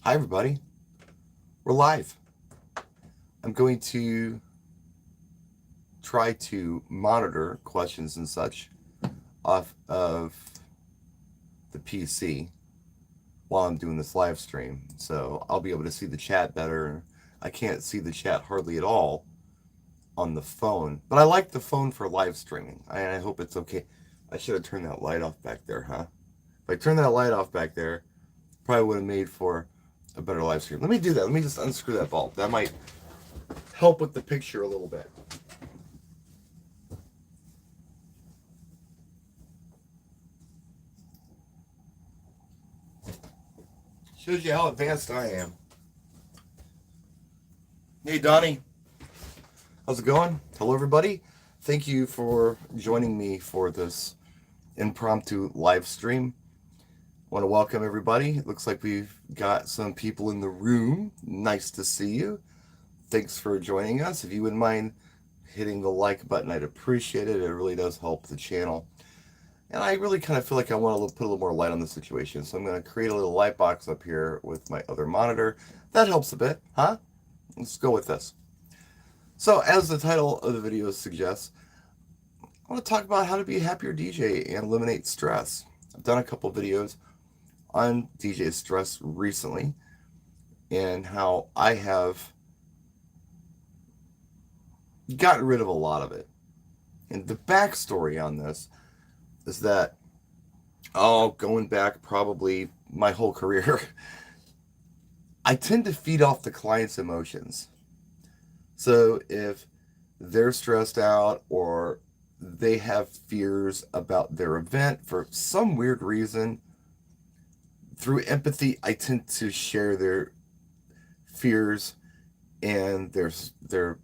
Hi, everybody. We're live. I'm going to try to monitor questions and such off of the PC while I'm doing this live stream. So I'll be able to see the chat better. I can't see the chat hardly at all on the phone, but I like the phone for live streaming. I hope it's okay. I should have turned that light off back there, huh? If I turned that light off back there, probably would have made for a better live stream. Let me do that. Let me just unscrew that bulb. That might help with the picture a little bit. Shows you how advanced I am. Hey, Donnie. How's it going? Hello, everybody. Thank you for joining me for this impromptu live stream. I want to welcome everybody. It looks like we've got some people in the room. Nice to see you. Thanks for joining us. If you wouldn't mind hitting the like button, I'd appreciate it. It really does help the channel. And I really kind of feel like I want to put a little more light on the situation. So I'm going to create a little light box up here with my other monitor. That helps a bit, huh? Let's go with this. So as the title of the video suggests, I want to talk about how to be a happier DJ and eliminate stress. I've done a couple videos on DJ stress recently and how I have gotten rid of a lot of it. And the backstory on this is that, going back probably my whole career, I tend to feed off the client's emotions. So if they're stressed out or they have fears about their event for some weird reason, through empathy, I tend to share their fears and their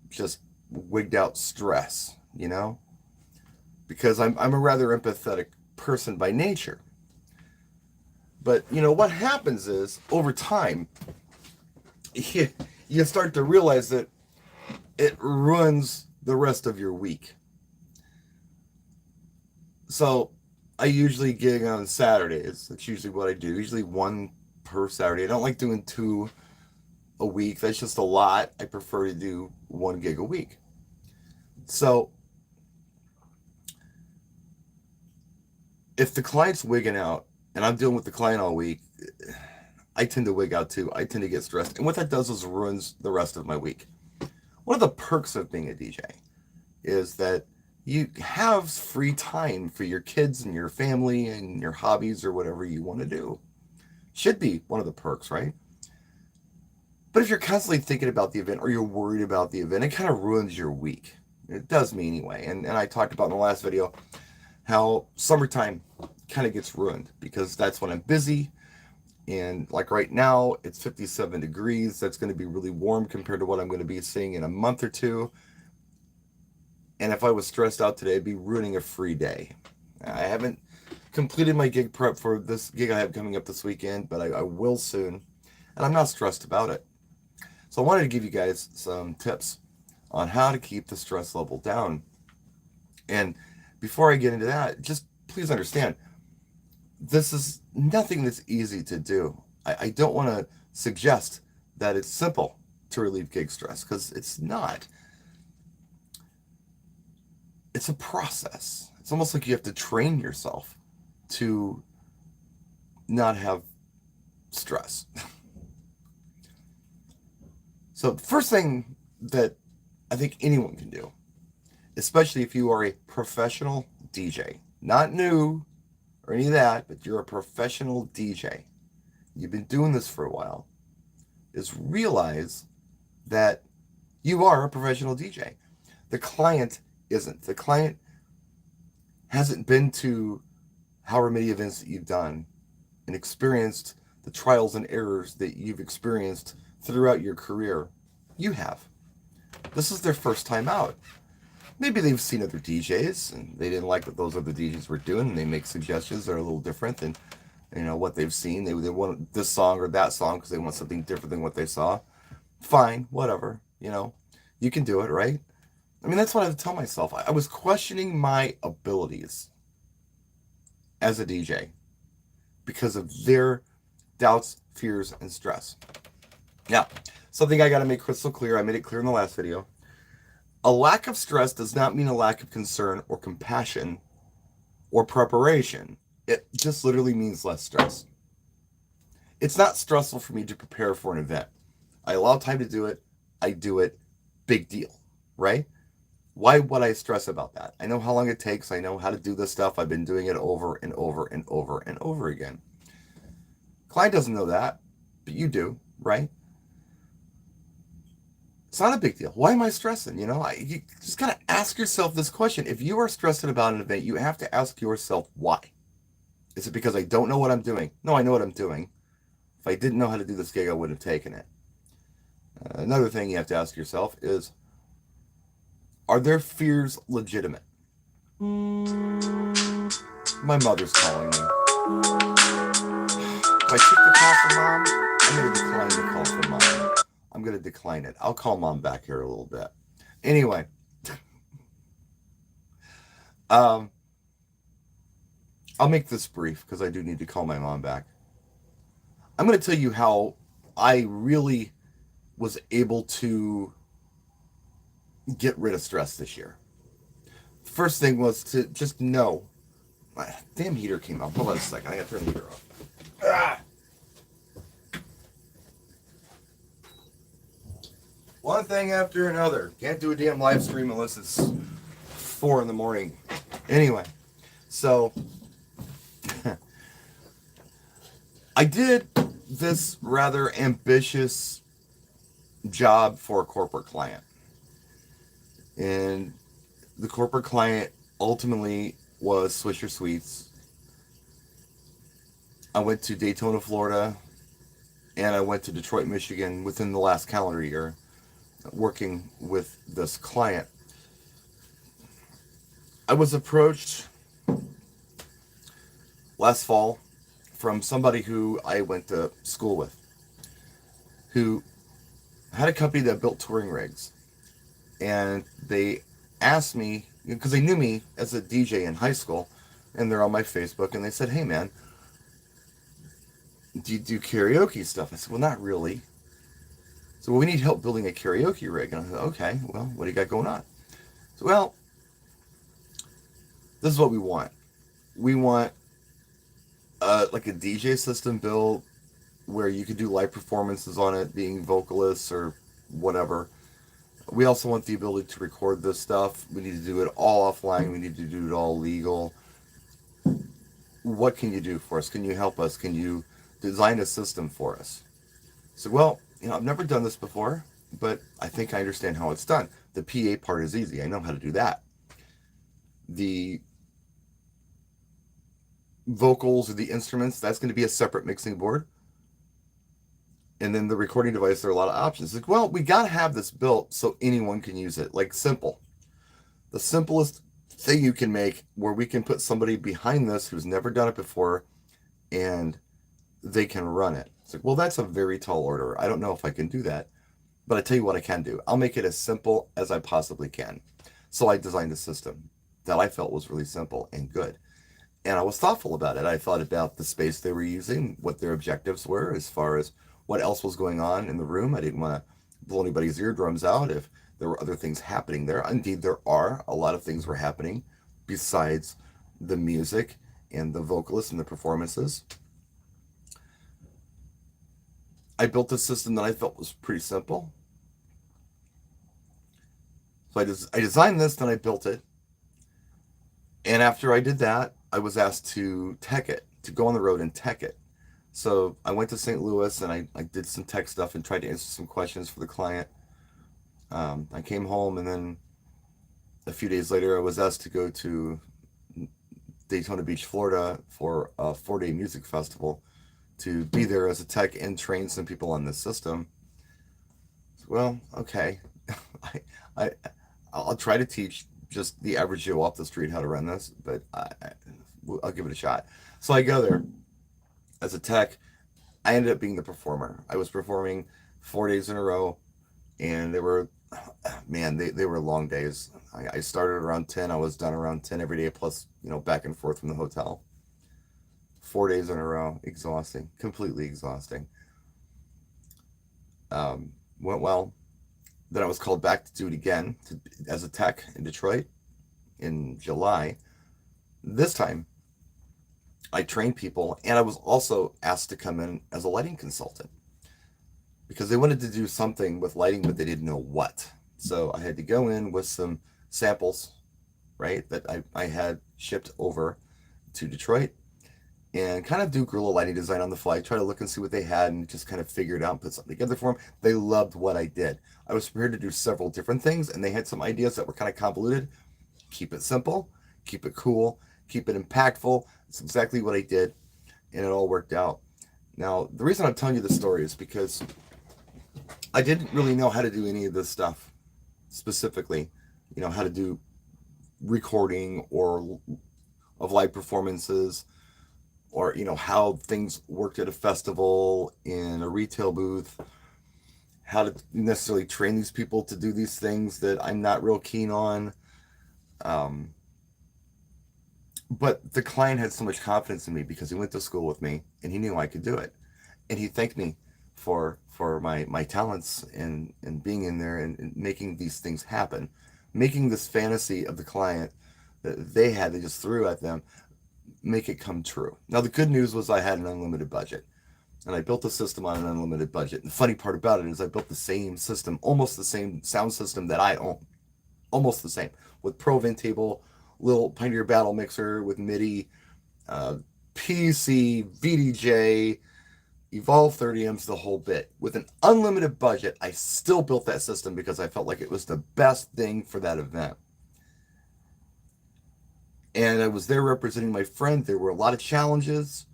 just wigged out stress, because I'm a rather empathetic person by nature. But what happens is over time you start to realize that it ruins the rest of your week. So I usually gig on Saturdays. That's usually what I do. Usually one per Saturday. I don't like doing two a week. That's just a lot. I prefer to do one gig a week. So if the client's wigging out and I'm dealing with the client all week, I tend to wig out too. I tend to get stressed. And what that does is ruins the rest of my week. One of the perks of being a DJ is that you have free time for your kids and your family and your hobbies or whatever you want to do. Should be one of the perks, right? But if you're constantly thinking about the event or you're worried about the event, it kind of ruins your week. It does me anyway. And I talked about in the last video how summertime kind of gets ruined because that's when I'm busy. And like right now, it's 57 degrees. That's going to be really warm compared to what I'm going to be seeing in a month or two. And if I was stressed out today, I'd be ruining a free day. I haven't completed my gig prep for this gig I have coming up this weekend, but I will soon. And I'm not stressed about it. So I wanted to give you guys some tips on how to keep the stress level down. And before I get into that, just please understand, this is nothing that's easy to do. I don't want to suggest that it's simple to relieve gig stress, because it's not. It's a process. It's almost like you have to train yourself to not have stress. So the first thing that I think anyone can do, especially if you are a professional DJ, not new or any of that, but you're a professional DJ, you've been doing this for a while, is realize that you are a professional DJ. The client isn't. The client hasn't been to however many events that you've done and experienced the trials and errors that you've experienced throughout your career. You have. This is their first time out. Maybe they've seen other DJs and they didn't like what those other DJs were doing, and they make suggestions that are a little different than what they've seen. They want this song or that song because they want something different than what they saw. Fine, whatever. You can do it, right? I mean, that's what I tell myself. I was questioning my abilities as a DJ because of their doubts, fears, and stress. Now, something I got to make crystal clear, I made it clear in the last video. A lack of stress does not mean a lack of concern or compassion or preparation. It just literally means less stress. It's not stressful for me to prepare for an event. I allow time to do it. I do it. Big deal, right? Why would I stress about that? I know how long it takes. I know how to do this stuff. I've been doing it over and over and over and over again. Client doesn't know that, but you do, right? It's not a big deal. Why am I stressing? You just got to ask yourself this question. If you are stressing about an event, you have to ask yourself why. Is it because I don't know what I'm doing? No, I know what I'm doing. If I didn't know how to do this gig, I wouldn't have taken it. Another thing you have to ask yourself is, are their fears legitimate? My mother's calling me. If I take the call from mom, I'm going to decline the call from mom. I'm going to decline it. I'll call mom back here a little bit. Anyway. I'll make this brief because I do need to call my mom back. I'm going to tell you how I really was able to get rid of stress this year. The first thing was to just know. My damn heater came on. Hold on a second. I got to turn the heater off. One thing after another. Can't do a damn live stream unless it's 4 a.m. Anyway, so I did this rather ambitious job for a corporate client. And the corporate client ultimately was Swisher Sweets. I went to Daytona, Florida, and I went to Detroit, Michigan within the last calendar year working with this client. I was approached last fall from somebody who I went to school with, who had a company that built touring rigs. And they asked me, because they knew me as a DJ in high school, and they're on my Facebook, and they said, hey man, do you do karaoke stuff? I said, well, not really. So we need help building a karaoke rig. And I said, okay, well, what do you got going on? So, well, this is what we want. We want like a DJ system built where you could do live performances on it, being vocalists or whatever. We also want the ability to record this stuff. We need to do it all offline. We need to do it all legal. What can you do for us? Can you help us? Can you design a system for us? So, well, I've never done this before, but I think I understand how it's done. The PA part is easy. I know how to do that. The vocals or the instruments, that's going to be a separate mixing board. And then the recording device, there are a lot of options. Like, well, we got to have this built so anyone can use it. Like simple. The simplest thing you can make where we can put somebody behind this who's never done it before and they can run it. It's like, well, that's a very tall order. I don't know if I can do that, but I tell you what I can do. I'll make it as simple as I possibly can. So I designed a system that I felt was really simple and good. And I was thoughtful about it. I thought about the space they were using, what their objectives were as far as what else was going on in the room. I didn't want to blow anybody's eardrums out if there were other things happening there. Indeed, there are. A lot of things were happening besides the music and the vocalists and the performances. I built a system that I felt was pretty simple. So I designed this, then I built it. And after I did that, I was asked to tech it, to go on the road and tech it. So I went to St. Louis and I did some tech stuff and tried to answer some questions for the client. I came home, and then a few days later I was asked to go to Daytona Beach, Florida for a 4-day music festival to be there as a tech and train some people on this system. Well, okay. I'll try to teach just the average Joe off the street how to run this, but I'll give it a shot. So I go there as a tech. I ended up being the performer. I was performing 4 days in a row, and they were, man, they were long days. I started around 10. I was done around 10 every day, plus, back and forth from the hotel. 4 days in a row. Exhausting. Completely exhausting. Went well. Then I was called back to do it again as a tech in Detroit in July. This time, I trained people, and I was also asked to come in as a lighting consultant because they wanted to do something with lighting, but they didn't know what. So I had to go in with some samples, right, that I had shipped over to Detroit and kind of do guerrilla lighting design on the fly, try to look and see what they had and just kind of figure it out and put something together for them. They loved what I did. I was prepared to do several different things, and they had some ideas that were kind of convoluted. Keep it simple, keep it cool, keep it impactful. It's exactly what I did, and it all worked out. Now, the reason I'm telling you this story is because I didn't really know how to do any of this stuff specifically, how to do recording or of live performances, or how things worked at a festival, in a retail booth, how to necessarily train these people to do these things that I'm not real keen on. Um, but the client had so much confidence in me because he went to school with me and he knew I could do it, and he thanked me for my talents and being in there and making these things happen, making this fantasy of the client that they had, they just threw at them, make it come true. Now, the good news was I had an unlimited budget, and I built a system on an unlimited budget. And the funny part about it is I built the same system, almost the same sound system that I own, almost the same, with ProVentable, little Pioneer Battle mixer with MIDI, PC, VDJ, Evolve 30 amps, the whole bit. With an unlimited budget, I still built that system because I felt like it was the best thing for that event. And I was there representing my friend. There were a lot of challenges,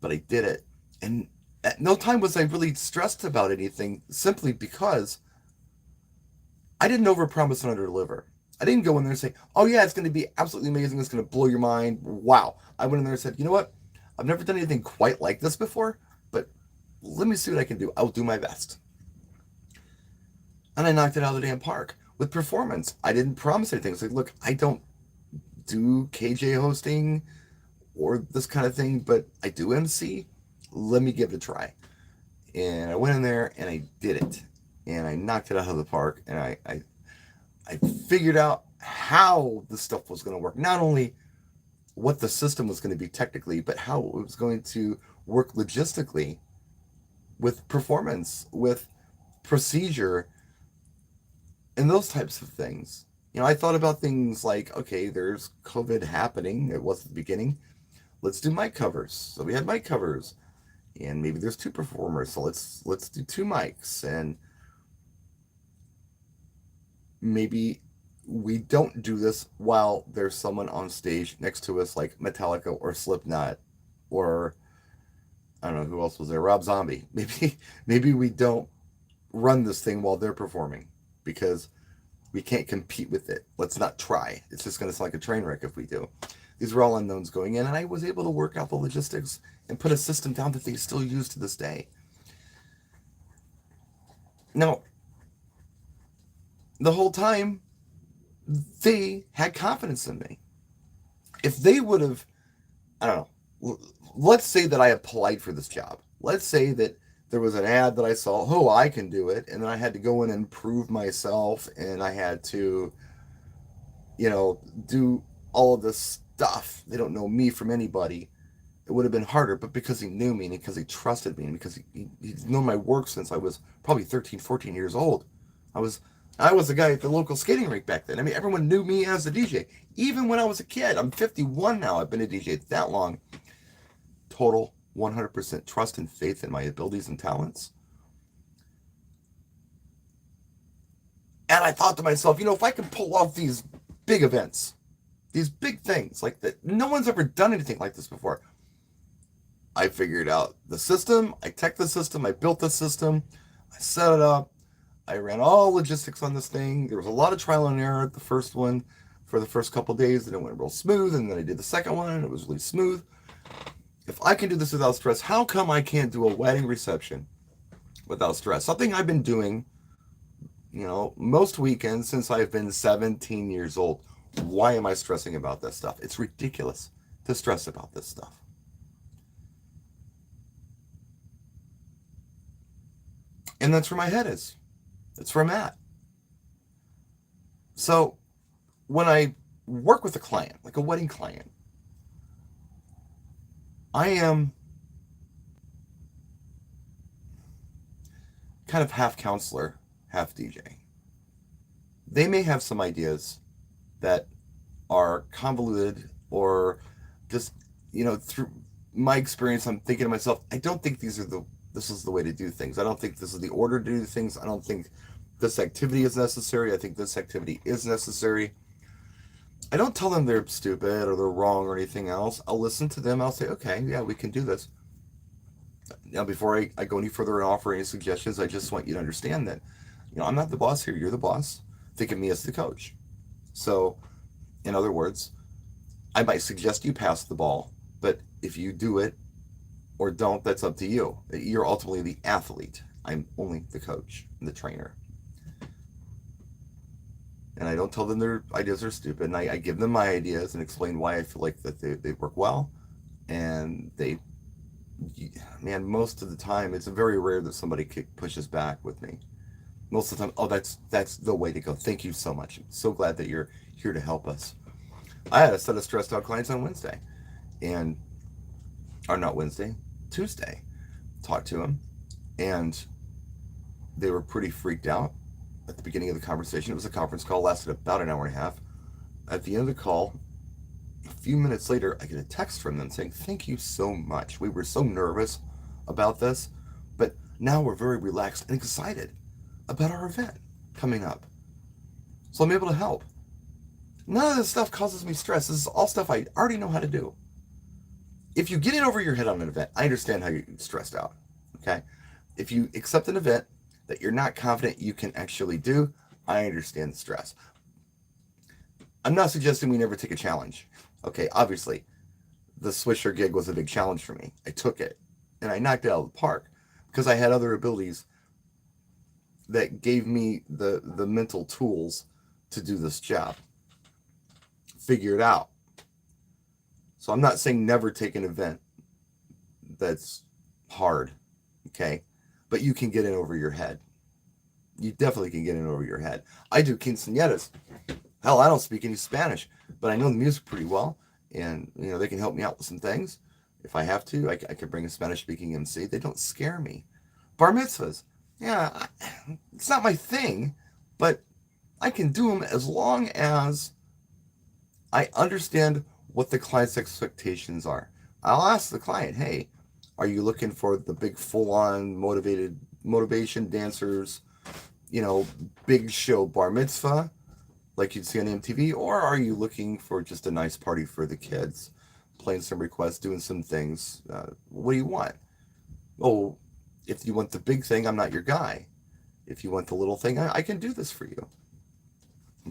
but I did it. And at no time was I really stressed about anything, simply because I didn't overpromise and underdeliver. I didn't go in there and say, oh yeah, it's going to be absolutely amazing, it's going to blow your mind, wow. I went in there and said, you know what, I've never done anything quite like this before, but let me see what I can do. I'll do my best. And I knocked it out of the damn park. With performance, I didn't promise anything. It's like, look, I don't do KJ hosting or this kind of thing, but I do MC. Let me give it a try. And I went in there and I did it. And I knocked it out of the park. And I figured out how the stuff was going to work. Not only what the system was going to be technically, but how it was going to work logistically, with performance, with procedure, and those types of things. I thought about things like, okay, there's COVID happening. It was at the beginning. Let's do mic covers. So we had mic covers, and maybe there's two performers. So let's do two mics, and maybe we don't do this while there's someone on stage next to us, like Metallica or Slipknot, or I don't know who else was there, Rob Zombie. Maybe we don't run this thing while they're performing because we can't compete with it. Let's not try. It's just going to sound like a train wreck if we do. These were all unknowns going in, and I was able to work out the logistics and put a system down that they still use to this day. Now, the whole time, they had confidence in me. If they would have, I don't know, let's say that I applied for this job. Let's say that there was an ad that I saw, oh, I can do it. And then I had to go in and prove myself, and I had to, do all of this stuff. They don't know me from anybody. It would have been harder, but because he knew me and because he trusted me and because he's known my work since I was probably 13, 14 years old. I was the guy at the local skating rink back then. I mean, everyone knew me as a DJ. Even when I was a kid. I'm 51 now. I've been a DJ that long. Total 100% trust and faith in my abilities and talents. And I thought to myself, if I can pull off these big events, these big things like that, no one's ever done anything like this before. I figured out the system. I teched the system. I built the system. I set it up. I ran all logistics on this thing. There was a lot of trial and error at the first one for the first couple of days, and it went real smooth. And then I did the second one, and it was really smooth. If I can do this without stress, how come I can't do a wedding reception without stress? Something I've been doing, most weekends since I've been 17 years old. Why am I stressing about this stuff? It's ridiculous to stress about this stuff. And that's where my head is. That's where I'm at. So when I work with a client, like a wedding client, I am kind of half counselor, half DJ. They may have some ideas that are convoluted or just, through my experience, I'm thinking to myself, I don't think this is the way to do things. I don't think this is the order to do things. I don't think this activity is necessary. I think this activity is necessary. I don't tell them they're stupid or they're wrong or anything else. I'll listen to them. I'll say, okay, yeah, we can do this. Now, before I go any further and offer any suggestions, I just want you to understand that, I'm not the boss here. You're the boss. Think of me as the coach. So, in other words, I might suggest you pass the ball, but if you do it or don't, that's up to you. You're ultimately the athlete. I'm only the coach and the trainer. And I don't tell them their ideas are stupid. And I give them my ideas and explain why I feel like that they work well. And man, most of the time, it's very rare that somebody pushes back with me. Most of the time, oh, that's the way to go. Thank you so much. I'm so glad that you're here to help us. I had a set of stressed out clients on Wednesday, or not Wednesday, Tuesday. Talked to them, and they were pretty freaked out at the beginning of the conversation. It was a conference call, lasted about an hour and a half. At the end of the call, a few minutes later, I get a text from them saying, thank you so much. We were so nervous about this, but now we're very relaxed and excited about our event coming up. So I'm able to help. None of this stuff causes me stress. This is all stuff I already know how to do. If you get in over your head on an event, I understand how you're stressed out. Okay? If you accept an event that you're not confident you can actually do, I understand the stress. I'm not suggesting we never take a challenge. Okay, obviously, the Swisher gig was a big challenge for me. I took it, and I knocked it out of the park because I had other abilities that gave me the mental tools to do this job. Figure it out. So I'm not saying never take an event that's hard, okay? But you can get in over your head. You definitely can get in over your head. I do quinceañeras. Hell, I don't speak any Spanish, but I know the music pretty well, and they can help me out with some things. If I have to, I can bring a Spanish-speaking MC. They don't scare me. Bar mitzvahs, yeah, it's not my thing, but I can do them as long as I understand what the client's expectations are. I'll ask the client, hey, are you looking for the big full-on motivation dancers, big show bar mitzvah like you'd see on MTV, or are you looking for just a nice party for the kids, playing some requests, doing some things? What do you want? Oh, if you want the big thing, I'm not your guy. If you want the little thing, I can do this for you.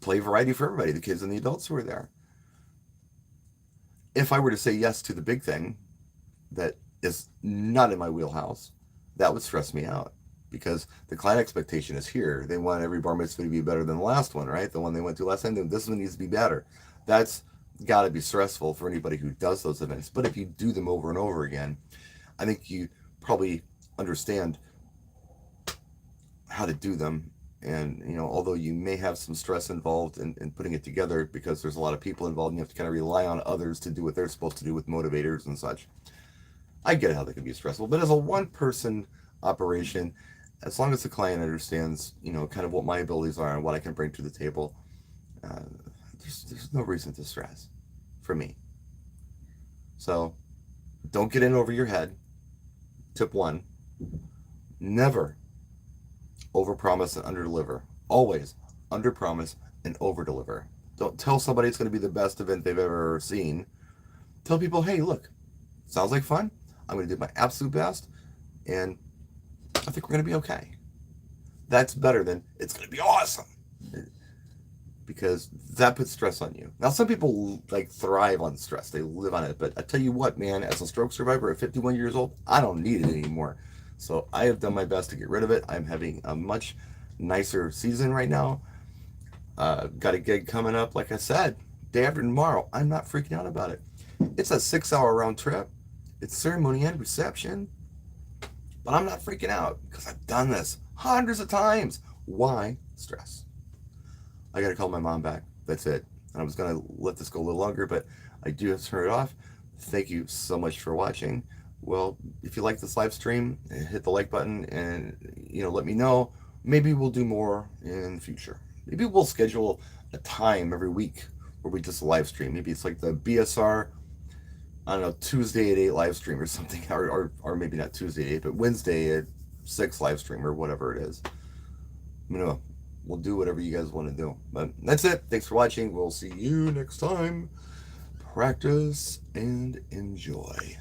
Play variety for everybody, the kids and the adults who are there. If I were to say yes to the big thing that is not in my wheelhouse, that would stress me out because the client expectation is here. They want every bar mitzvah to be better than the last one, right? The one they went to last time, this one needs to be better. That's got to be stressful for anybody who does those events. But if you do them over and over again, I think you probably understand how to do them. And, although you may have some stress involved in putting it together because there's a lot of people involved and you have to kind of rely on others to do what they're supposed to do with motivators and such. I get how that can be stressful, but as a one-person operation, as long as the client understands, kind of what my abilities are and what I can bring to the table, there's no reason to stress for me. So don't get in over your head. Tip 1, never overpromise and underdeliver. Always underpromise and overdeliver. Don't tell somebody it's going to be the best event they've ever seen. Tell people, hey, look, sounds like fun. I'm going to do my absolute best, and I think we're going to be okay. That's better than it's going to be awesome, because that puts stress on you. Now, some people thrive on stress. They live on it. But I tell you what, man, as a stroke survivor at 51 years old, I don't need it anymore. So I have done my best to get rid of it. I'm having a much nicer season right now. Got a gig coming up, like I said, day after tomorrow. I'm not freaking out about it. It's a 6-hour round trip. It's ceremony and reception. But I'm not freaking out because I've done this hundreds of times. Why stress? I got to call my mom back. That's it. I was going to let this go a little longer, but I do have to turn it off. Thank you so much for watching. Well, if you like this live stream, hit the like button and let me know. Maybe we'll do more in the future. Maybe we'll schedule a time every week where we just live stream. Maybe it's like the BSR, I don't know, Tuesday at 8 live stream or something, or maybe not Tuesday at 8, but Wednesday at 6 live stream or whatever it is. We'll do whatever you guys want to do. But that's it. Thanks for watching. We'll see you next time. Practice and enjoy.